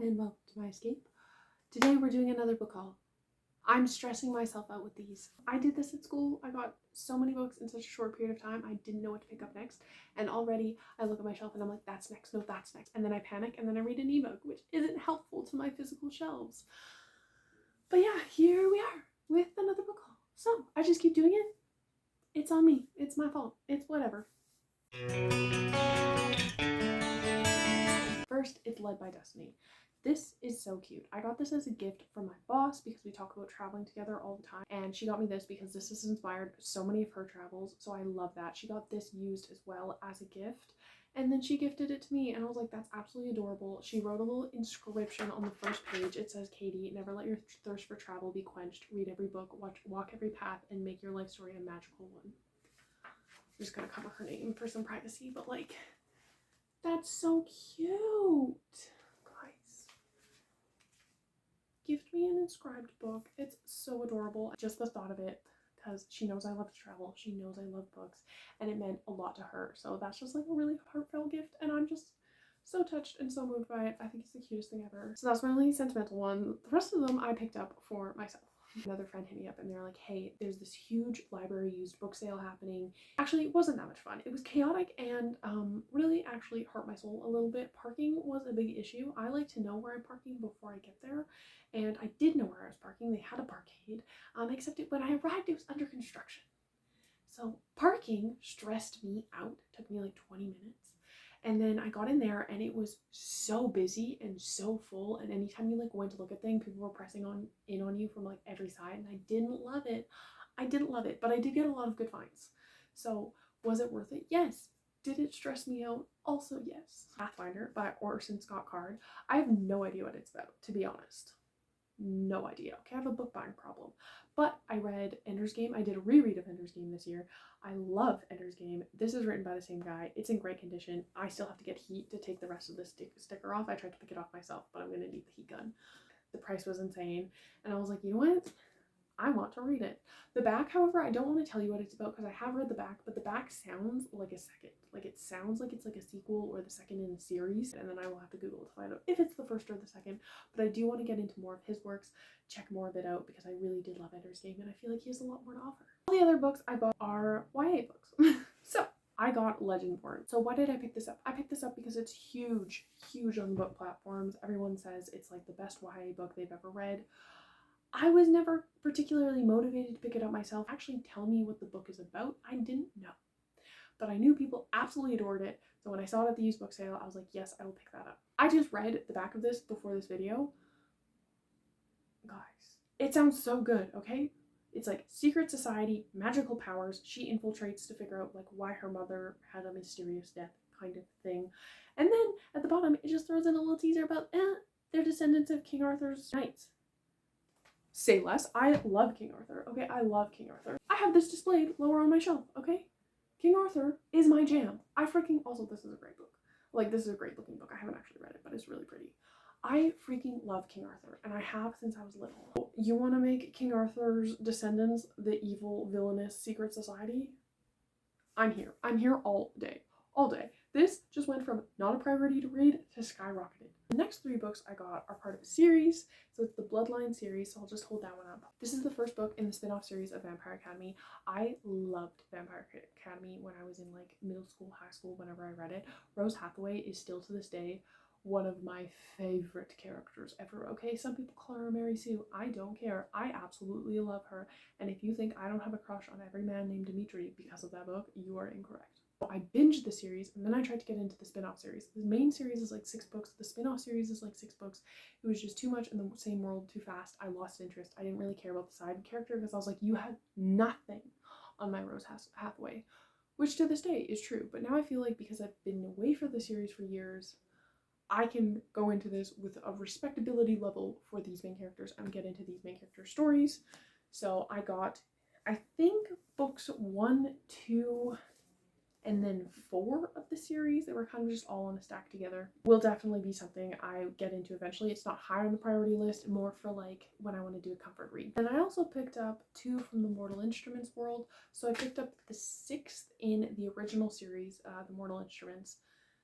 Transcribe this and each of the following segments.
and welcome to my escape. Today we're doing another book haul. I'm stressing myself out with these. I did this at school. I got so many books in such a short period of time. I didn't know what to pick up next. And already I look at my shelf and I'm like, that's next, no, that's next. And then I panic and then I read an ebook, which isn't helpful to my physical shelves. But yeah, here we are with another book haul. So I just keep doing it. It's on me. It's my fault. It's whatever. First, it's Led by Destiny. This is so cute. I got this as a gift from my boss because we talk about traveling together all the time. And she got me this because this has inspired so many of her travels. So I love that. She got this used as well as a gift. And then she gifted it to me and I was like, that's absolutely adorable. She wrote a little inscription on the first page. It says, Katie, never let your thirst for travel be quenched. Read every book, walk every path, and make your life story a magical one. I'm just gonna cover her name for some privacy, but like, that's so cute. Gift me an inscribed book. It's so adorable. Just the thought of it, because she knows I love to travel. She knows I love books, and it meant a lot to her. So that's just like a really heartfelt gift, and I'm just so touched and so moved by it. I think it's the cutest thing ever. So that's my only sentimental one. The rest of them I picked up for myself. Another friend hit me up and they're like, hey, there's this huge library used book sale happening. Actually, it wasn't that much fun. It was chaotic and really actually hurt my soul a little bit. Parking was a big issue. I like to know where I'm parking before I get there, and I did know where I was parking. They had a parkade, except when I arrived it was under construction. So parking stressed me out. It took me like 20 minutes. And then I got in there and it was so busy and so full, and anytime you like went to look at things, people were pressing in on you from like every side, and I didn't love it. I didn't love it, but I did get a lot of good finds. So was it worth it? Yes. Did it stress me out? Also yes. Pathfinder by Orson Scott Card. I have no idea what it's about, to be honest. No idea. Okay, I have a book buying problem. But I read Ender's Game. I did a reread of Ender's Game this year. I love Ender's Game. This is written by the same guy. It's in great condition. I still have to get heat to take the rest of the sticker off. I tried to pick it off myself, but I'm going to need the heat gun. The price was insane. And I was like, you know what? I want to read it. The back, however, I don't want to tell you what it's about because I have read the back, but the back sounds like a second. Like it sounds like it's like a sequel or the second in the series, and then I will have to Google to find out if it's the first or the second. But I do want to get into more of his works, check more of it out, because I really did love Ender's Game and I feel like he has a lot more to offer. All the other books I bought are YA books. So I got Legendborn. So why did I pick this up? I picked this up because it's huge on book platforms. Everyone says it's like the best YA book they've ever read. I was never particularly motivated to pick it up myself. Actually tell me what the book is about, I didn't know. But I knew people absolutely adored it, so when I saw it at the used book sale, I was like, yes, I will pick that up. I just read the back of this before this video. Guys, it sounds so good, okay? It's like secret society, magical powers. She infiltrates to figure out like why her mother had a mysterious death kind of thing. And then at the bottom, it just throws in a little teaser about, they're descendants of King Arthur's knights. Say less. I love King Arthur, okay? I love King Arthur. I have this displayed lower on my shelf, okay? King Arthur is my jam. I freaking, also this is a great book. Like, this is a great looking book. I haven't actually read it, but it's really pretty. I freaking love King Arthur, and I have since I was little. You want to make King Arthur's descendants the evil, villainous secret society? I'm here. I'm here all day. All day. This just went from not a priority to read to skyrocketed. The next 3 books I got are part of a series, so it's the Bloodline series, so I'll just hold that one up. This is the first book in the spin-off series of Vampire Academy. I loved Vampire Academy when I was in like middle school, high school, whenever I read it. Rose Hathaway is still to this day one of my favorite characters ever, okay? Some people call her Mary Sue. I don't care. I absolutely love her, and if you think I don't have a crush on every man named Dimitri because of that book, you are incorrect. I binged the series and then I tried to get into the spin-off series. The main series is like 6 books. The spin-off series is like 6 books. It was just too much in the same world too fast. I lost interest. I didn't really care about the side character because I was like, you had nothing on my Rose Hathaway, which to this day is true. But now I feel like because I've been away from the series for years, I can go into this with a respectability level for these main characters and get into these main character stories. So I got, I think, books 1, 2, and then 4 of the series. They were kind of just all on a stack together. Will definitely be something I get into eventually. It's not high on the priority list, more for like when I want to do a comfort read. And I also picked up 2 from the Mortal Instruments world. So I picked up the 6th in the original series, the Mortal Instruments.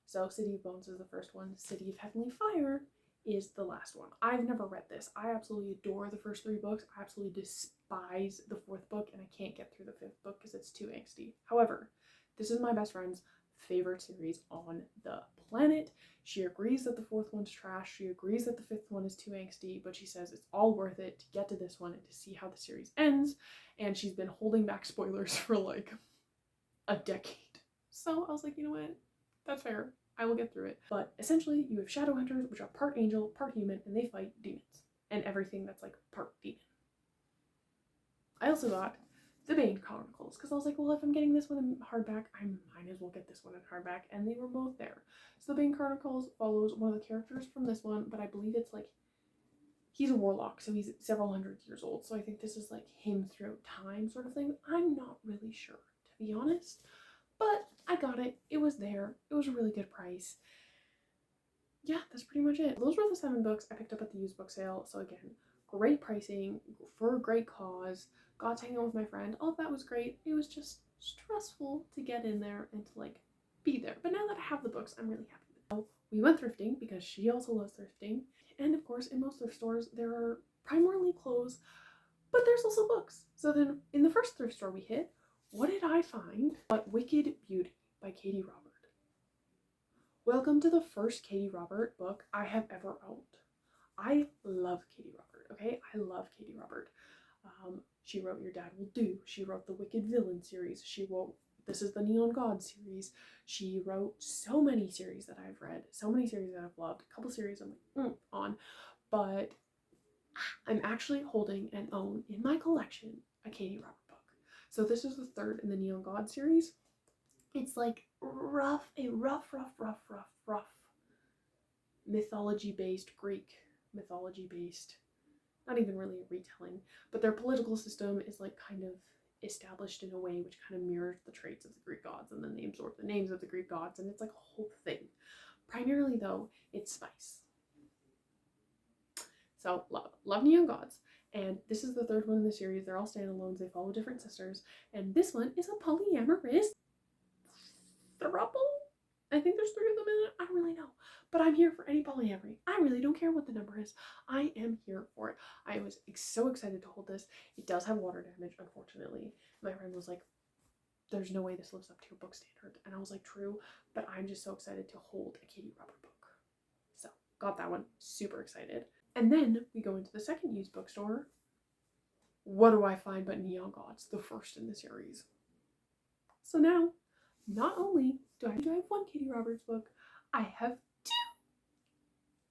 So City of Bones is the first one. City of Heavenly Fire is the last one. I've never read this. I absolutely adore the first 3 books. I absolutely despise the 4th book, and I can't get through the 5th book because it's too angsty. However, this is my best friend's favorite series on the planet. She agrees that the 4th one's trash. She agrees that the 5th one is too angsty, but she says it's all worth it to get to this one and to see how the series ends. And she's been holding back spoilers for like a decade. So I was like, you know what? That's fair. I will get through it. But essentially, you have shadow hunters, which are part angel, part human, and they fight demons and everything that's like part demon. I also got the Bane Chronicles because I was like, well, if I'm getting this one in hardback, I might as well get this one in hardback, and they were both there. So the Bane Chronicles follows one of the characters from this one, but I believe it's like he's a warlock, so he's several hundred years old. So I think this is like him throughout time sort of thing. I'm not really sure, to be honest. But I got it. It was there. It was a really good price. Yeah, that's pretty much it. Those were the 7 books I picked up at the used book sale. So again, great pricing for a great cause. Got to hang out with my friend. All of that was great. It was just stressful to get in there and to like be there. But now that I have the books, I'm really happy. So we went thrifting because she also loves thrifting. And of course, in most thrift stores, there are primarily clothes, but there's also books. So then in the first thrift store we hit, what did I find but Wicked Beauty by Katie Robert. Welcome to the first Katie Robert book I have ever owned. I love Katie Robert, okay? I love Katie Robert. She wrote Your Dad Will Do. She wrote the Wicked Villain series. She wrote This Is the Neon God series. She wrote so many series that I've read, so many series that I've loved, a couple series I'm like, on, but I'm actually holding and own in my collection a Katie Robert book. So this is the 3rd in the Neon God series. It's like rough mythology-based, Greek mythology-based, not even really a retelling, but their political system is like kind of established in a way which kind of mirrors the traits of the Greek gods, and then they absorb the names of the Greek gods, and it's like a whole thing. Primarily though, it's spice. So love Neon Gods. And this is the 3rd one in the series. They're all standalones. They follow different sisters. And this one is a polyamorous throuple. I think there's 3 of them in it. I don't really know. But I'm here for any polyamory. I really don't care what the number is. I am here for it. I was so excited to hold this. It does have water damage, unfortunately. My friend was like, there's no way this lives up to your book standard. And I was like, true. But I'm just so excited to hold a Katie Robert book. So got that one. Super excited. And then we go into the second used bookstore. What do I find but Neon Gods, the first in the series? So now, not only do I have 1 Katie Roberts book, I have 2.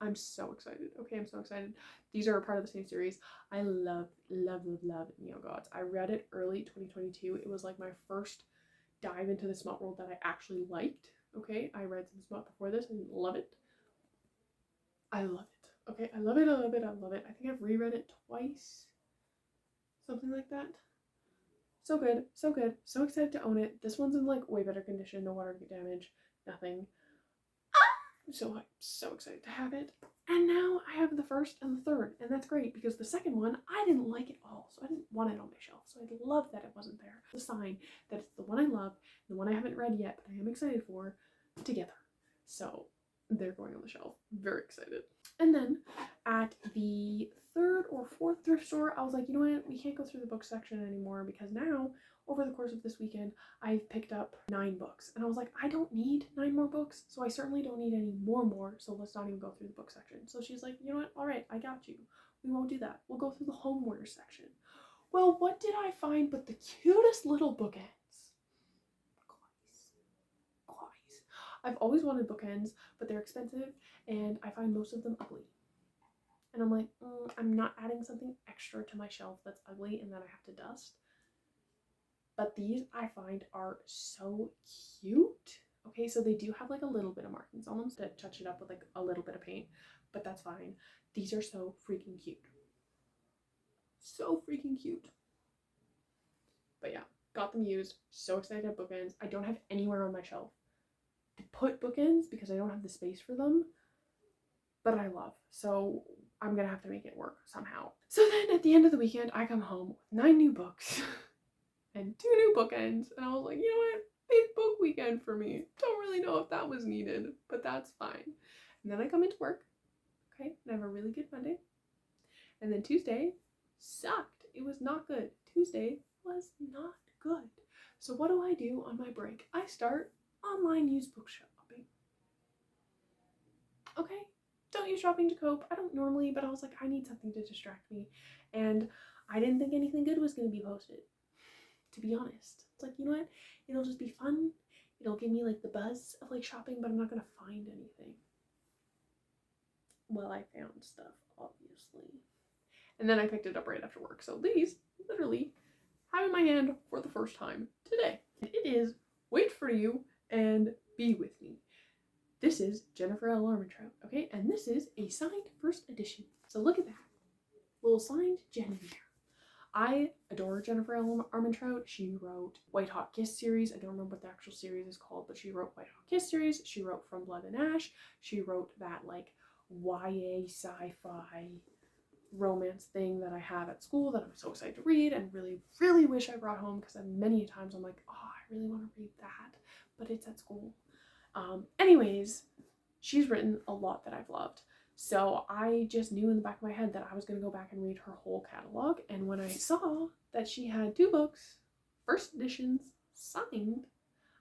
I'm so excited. Okay, I'm so excited. These are a part of the same series. I love Neon Gods. I read it early 2022. It was like my first dive into the smut world that I actually liked. Okay, I read some smut before this and love it. I love it. Okay, I love it. I think I've reread it twice. Something like that. So good, so good. So excited to own it. This one's in like way better condition, no water damage, nothing. I'm so excited to have it. And now I have the 1st and the 3rd, and that's great because the 2nd one, I didn't like it all, so I didn't want it on my shelf. So I love that it wasn't there. It's a sign that it's the one I love, the one I haven't read yet, but I am excited for, together. So they're going on the shelf. Very excited. And then at the 3rd or 4th thrift store, I was like, you know what? We can't go through the book section anymore because now, over the course of this weekend, I've picked up 9 books. And I was like, I don't need 9 more books, so I certainly don't need any more, so let's not even go through the book section. So she's like, you know what? All right, I got you. We won't do that. We'll go through the homeware section. Well, what did I find but the cutest little bookends? Guys. I've always wanted bookends, but they're expensive, and I find most of them ugly. And I'm like, I'm not adding something extra to my shelf that's ugly and that I have to dust. But these I find are so cute. Okay, so they do have like a little bit of markings on them to touch it up with like a little bit of paint, but that's fine. These are so freaking cute. So freaking cute. But yeah, got them used. So excited to have bookends. I don't have anywhere on my shelf to put bookends because I don't have the space for them, but I love. So I'm gonna have to make it work somehow. So then at the end of the weekend, I come home with 9 new books and 2 new bookends, and I was like, you know what? Big book weekend for me. Don't really know if that was needed, but that's fine. And then I come into work Okay, and I have a really good Monday. And then Tuesday sucked. It was not good. Tuesday was not good. So what do I do on my break? I start online used book shopping. Okay, don't use shopping to cope. I don't normally, but I was like, I need something to distract me. And I didn't think anything good was going to be posted, to be honest. It's like, you know what? It'll just be fun. It'll give me like the buzz of like shopping, but I'm not going to find anything. Well, I found stuff, obviously. And then I picked it up right after work. So these, literally, have in my hand for the first time today. And it is Wait For You and Be With Me. This is Jennifer L. Armentrout, okay? And this is a signed first edition. So look at that. Little signed Jen in there. I adore Jennifer L. Armentrout. She wrote White Hot Kiss series. I don't remember what the actual series is called, but she wrote White Hot Kiss series. She wrote From Blood and Ash. She wrote that like YA sci-fi romance thing that I have at school that I'm so excited to read and really, really wish I brought home, because many times I'm like, oh, I really want to read that, but it's at school. Anyways, she's written a lot that I've loved. So I just knew in the back of my head that I was going to go back and read her whole catalog. And when I saw that she had 2 books, first editions, signed,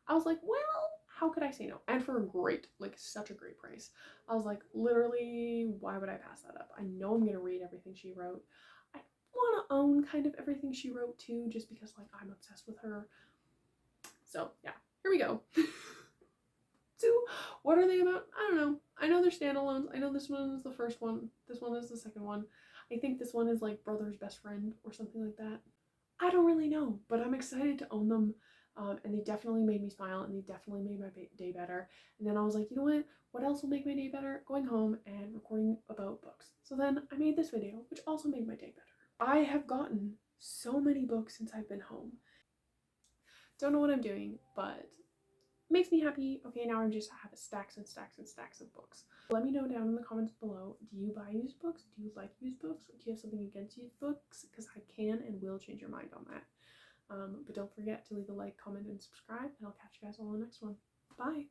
I was like, well, how could I say no? And for a great, like such a great price. I was like, literally, why would I pass that up? I know I'm going to read everything she wrote. I want to own kind of everything she wrote too, just because like I'm obsessed with her. So yeah, here we go. So what are they about? I don't know. I know they're standalones. I know this one is the first one. This one is the second one. I think this one is like Brother's Best Friend or something like that. I don't really know, but I'm excited to own them. And they definitely made me smile, and they definitely made my day better. And then I was like, you know what? What else will make my day better? Going home and recording about books. So then I made this video, which also made my day better. I have gotten so many books since I've been home. Don't know what I'm doing, but makes me happy. Okay, now I just have stacks and stacks and stacks of books. Let me know down in the comments below, do you buy used books? Do you like used books? Or do you have something against used books? Because I can and will change your mind on that. But don't forget to leave a like, comment, and subscribe, and I'll catch you guys all in the next one. Bye!